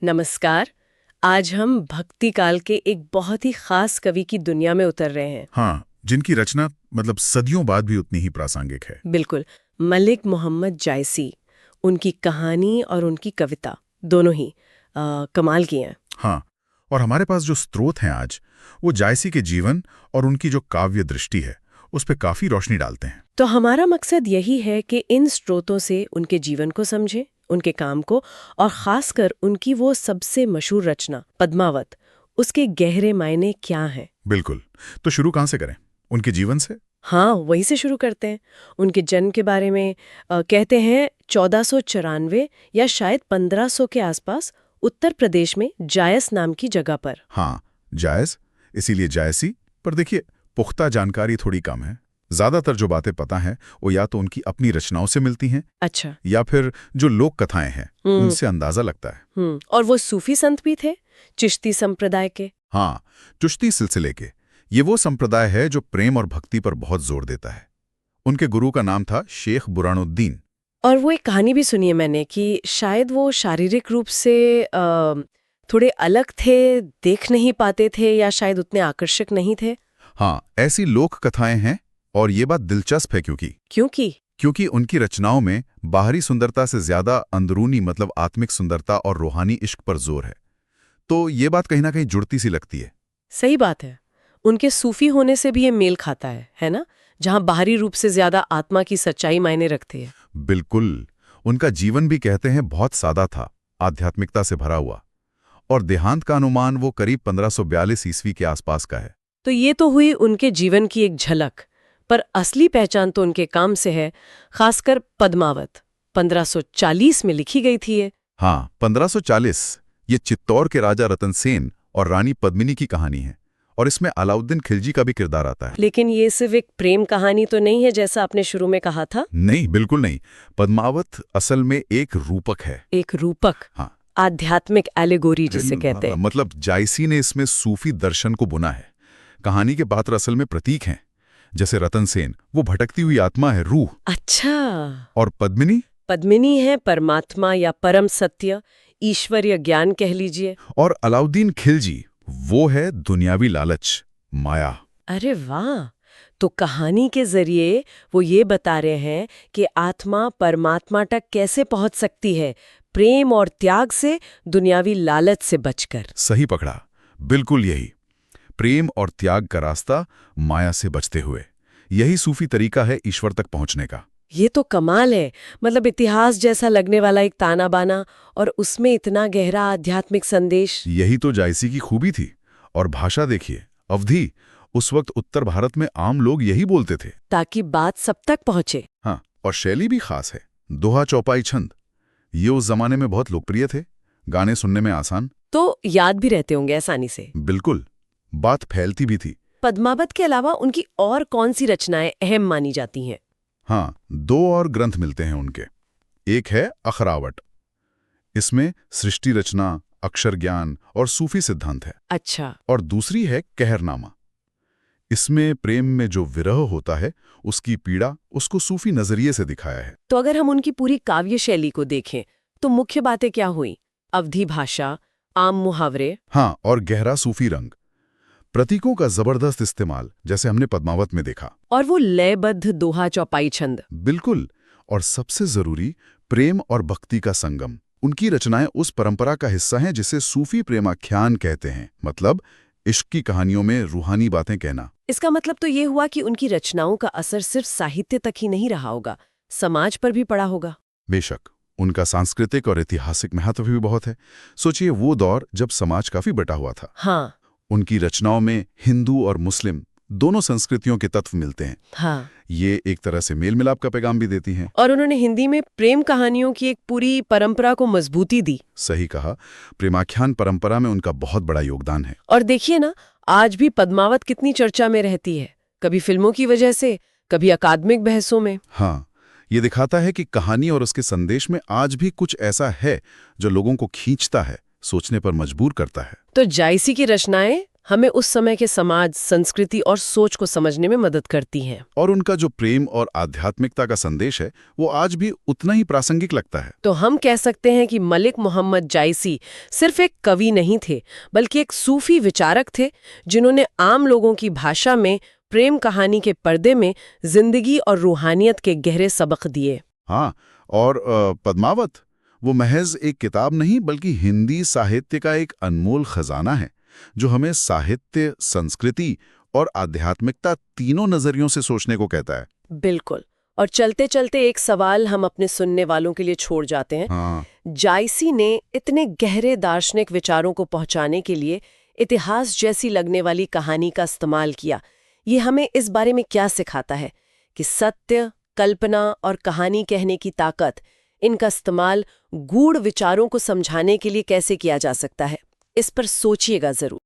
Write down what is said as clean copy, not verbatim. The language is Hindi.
नमस्कार। आज हम भक्ति काल के एक बहुत ही खास कवि की दुनिया में उतर रहे हैं। हाँ, जिनकी रचना मतलब सदियों बाद भी उतनी ही प्रासंगिक है। बिल्कुल, मलिक मोहम्मद जायसी। उनकी कहानी और उनकी कविता दोनों ही कमाल की हैं। हाँ, और हमारे पास जो स्रोत हैं आज, वो जायसी के जीवन और उनकी जो काव्य दृष्टि है, उस पर काफी रोशनी डालते हैं। तो हमारा मकसद यही है कि इन स्रोतों से उनके जीवन को समझें, उनके काम को, और खासकर उनकी वो सबसे मशहूर रचना पद्मावत, उसके गहरे मायने क्या हैं। बिल्कुल। तो शुरू कहाँ से करें? उनके जीवन से? हाँ, वहीं से शुरू करते हैं। उनके जन्म के बारे में कहते हैं 1494 या शायद 1500 के आसपास उत्तर प्रदेश में जायस नाम की जगह पर। हाँ, जायज, इसीलिए जायसी। पर देखिए, पुख्ता जानकारी थोड़ी कम है। ज्यादातर जो बातें पता हैं, वो या तो उनकी अपनी रचनाओं से मिलती हैं, अच्छा। या फिर जो लोक कथाएं हैं, उनसे अंदाजा लगता है। और वो सूफी संत भी थे, चिश्ती संप्रदाय के। हाँ, चिश्ती सिलसिले के। ये वो संप्रदाय है जो प्रेम और भक्ति पर बहुत जोर देता है। उनके गुरु का नाम था शेख बुरानुद्दीन। और वो एक कहानी भी सुनी है मैंने कि शायद वो शारीरिक रूप से थोड़े अलग थे, देख नहीं पाते थे, या शायद उतने आकर्षक नहीं थे। हाँ, ऐसी लोक कथाएं हैं, और ये बात दिलचस्प है क्योंकि उनकी रचनाओं में बाहरी सुंदरता से ज्यादा अंदरूनी मतलब आत्मिक सुंदरता और रूहानी इश्क पर जोर है। तो ये बात कहीं ना कहीं जुड़ती सी लगती है। सही बात है। उनके सूफी होने से भी ये मेल खाता है ना? जहां बाहरी रूप से ज्यादा आत्मा की सच्चाई मायने रखती है। बिल्कुल। उनका जीवन भी कहते हैं बहुत सादा था, आध्यात्मिकता से भरा हुआ, और देहांत का अनुमान वो करीब 1542 ईस्वी के आसपास का है। तो ये तो हुई उनके जीवन की एक झलक, पर असली पहचान तो उनके काम से है, खासकर पद्मावत 1540 में लिखी गई थी ये। हाँ, 1540। ये चित्तौड़ के राजा रतन सेन और रानी पद्मिनी की कहानी है, और इसमें अलाउद्दीन खिलजी का भी किरदार आता है। लेकिन ये सिर्फ एक प्रेम कहानी तो नहीं है जैसा आपने शुरू में कहा था। नहीं, बिल्कुल नहीं। पद्मावत असल में एक रूपक है। एक रूपक? हाँ, आध्यात्मिक एलेगोरी जिसे कहते हैं। मतलब जायसी ने इसमें सूफी दर्शन को बुना है। कहानी के पात्र असल में प्रतीक हैं। जैसे रतन सेन, वो भटकती हुई आत्मा है, रूह। अच्छा। और पद्मिनी है परमात्मा या परम सत्य, ईश्वरीय ज्ञान कह लीजिए। और अलाउद्दीन खिलजी, वो है दुनियावी लालच, माया। अरे वाह! तो कहानी के जरिए वो ये बता रहे हैं कि आत्मा परमात्मा तक कैसे पहुंच सकती है, प्रेम और त्याग से, दुनियावी लालच से बचकर। सही पकड़ा, बिल्कुल यही। प्रेम और त्याग का रास्ता, माया से बचते हुए। यही सूफी तरीका है ईश्वर तक पहुंचने का। ये तो कमाल है। मतलब इतिहास जैसा लगने वाला एक ताना बाना, और उसमें इतना गहरा आध्यात्मिक संदेश। यही तो जायसी की खूबी थी। और भाषा देखिए, अवधी। उस वक्त उत्तर भारत में आम लोग यही बोलते थे, ताकि बात सब तक पहुंचे। हाँ, और शैली भी खास है। दोहा चौपाई छंद, ये उस जमाने में बहुत लोकप्रिय थे। गाने सुनने में आसान, तो याद भी रहते होंगे आसानी से। बिल्कुल। बात फैलती भी थी। पद्मावत के अलावा उनकी और कौन सी रचनाएं अहम मानी जाती हैं? हाँ, दो और ग्रंथ मिलते हैं उनके। एक है अखरावट। इसमें सृष्टि रचना, अक्षर ज्ञान और सूफी सिद्धांत है। अच्छा। और दूसरी है कहरनामा। इसमें प्रेम में जो विरह होता है, उसकी पीड़ा, उसको सूफी नजरिए से दिखाया है। तो अगर हम उनकी पूरी काव्य शैली को देखें तो मुख्य बातें क्या हुई? अवधी भाषा, आम मुहावरे। हाँ, और गहरा सूफी रंग, प्रतीकों का जबरदस्त इस्तेमाल, जैसे हमने पद्मावत में देखा। और वो लयबद्ध दोहा चौपाई छंद। बिल्कुल। और सबसे जरूरी, प्रेम और भक्ति का संगम। उनकी रचनाएं उस परंपरा का हिस्सा हैं जिसे सूफी प्रेमाख्यान कहते हैं, मतलब इश्क की कहानियों में रूहानी बातें कहना। इसका मतलब तो ये हुआ कि उनकी रचनाओं का असर सिर्फ साहित्य तक ही नहीं रहा होगा, समाज पर भी पड़ा होगा। बेशक, उनका सांस्कृतिक और ऐतिहासिक महत्व भी बहुत है। सोचिए, वो दौर जब समाज काफी बटा हुआ था। हाँ। उनकी रचनाओं में हिंदू और मुस्लिम दोनों संस्कृतियों के तत्व मिलते हैं। हाँ। ये एक तरह से मेल मिलाप का पैगाम भी देती हैं। और उन्होंने हिंदी में प्रेम कहानियों की एक पूरी परंपरा को मजबूती दी। सही कहा। प्रेमाख्यान परंपरा में उनका बहुत बड़ा योगदान है। और देखिए ना, आज भी पद्मावत कितनी चर्चा में रहती है, कभी फिल्मों की वजह से, कभी अकादमिक बहसों में। हाँ, ये दिखाता है कि कहानी और उसके संदेश में आज भी कुछ ऐसा है जो लोगों को खींचता है, सोचने पर मजबूर करता है। तो जायसी की रचनाएं हमें उस समय के समाज, संस्कृति और सोच को समझने में मदद करती हैं। और उनका जो प्रेम और आध्यात्मिकता का संदेश है वो आज भी उतना ही प्रासंगिक लगता है। तो हम कह सकते हैं कि मलिक मोहम्मद जायसी सिर्फ एक कवि नहीं थे, बल्कि एक सूफी विचारक थे, जिन्होंने आम लोगों की भाषा में प्रेम कहानी के पर्दे में जिंदगी और रूहानियत के गहरे सबक दिए। हाँ, और पद्मावत, वो महज एक किताब नहीं बल्कि हिंदी साहित्य का एक अनमोल खजाना है, जो हमें साहित्य, संस्कृति और आध्यात्मिकता तीनों नजरियों से सोचने को कहता है। बिल्कुल। और चलते चलते एक सवाल हम अपने सुनने वालों के लिए छोड़ जाते हैं। हाँ, जायसी ने इतने गहरे दार्शनिक विचारों को पहुंचाने के लिए इतिहास जैसी लगने वाली कहानी का इस्तेमाल किया। ये हमें इस बारे में क्या सिखाता है कि सत्य, कल्पना और कहानी कहने की ताकत, इनका इस्तेमाल गूढ़ विचारों को समझाने के लिए कैसे किया जा सकता है। इस पर सोचिएगा जरूर।